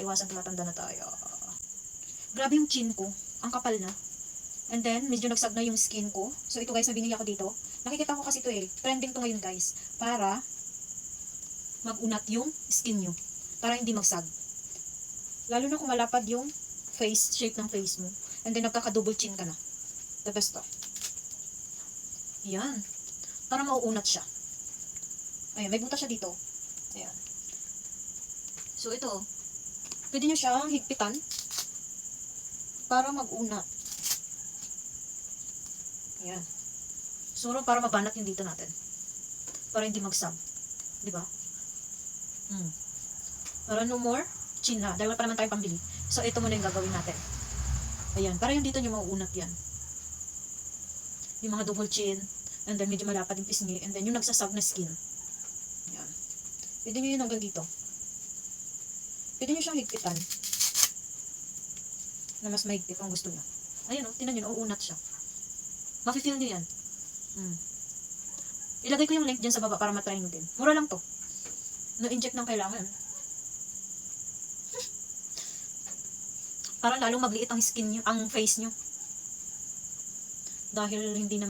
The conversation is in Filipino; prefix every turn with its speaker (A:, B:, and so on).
A: Iwasan, tumatanda na tayo. Grabe yung chin ko. Ang kapal na. And then, medyo nagsag na yung skin ko. So, ito guys, na binili ako dito. Nakikita ko kasi ito eh. Trending to ngayon guys. Para mag-unat yung skin nyo. Para hindi magsag. Lalo na kung malapad yung face, shape ng face mo. And then, nagkaka-double chin ka na. The best to. Yan. Para mauunat siya. Ayan, may butas siya dito. Ayan. So, ito. Pwede nyo siyang higpitan. Para mag-unat. Ayan. Suro para mabanat yung dito natin. Para hindi magsag. Diba? Para no more chin na. Dahil wala pa naman tayong pambili. So, ito muna yung gagawin natin. Ayan. Para yung dito nyo mauunat yan. Yung mga double chin. And then, medyo malapad yung pisngi. And then, yung nagsasag na skin. Ayan. Pwede nyo yun hanggang dito. Pwede nyo siyang higpitan. Na mas mahigpit kung gusto nyo. Ayan o. Tinan nyo. Nauunat siya. Mafe-feel nyo yan. Ilagay ko yung link dyan sa baba para matry nyo din. Mura lang to. No-inject ng kailangan. Para lalong magliit ang skin nyo, ang face nyo. Dahil hindi na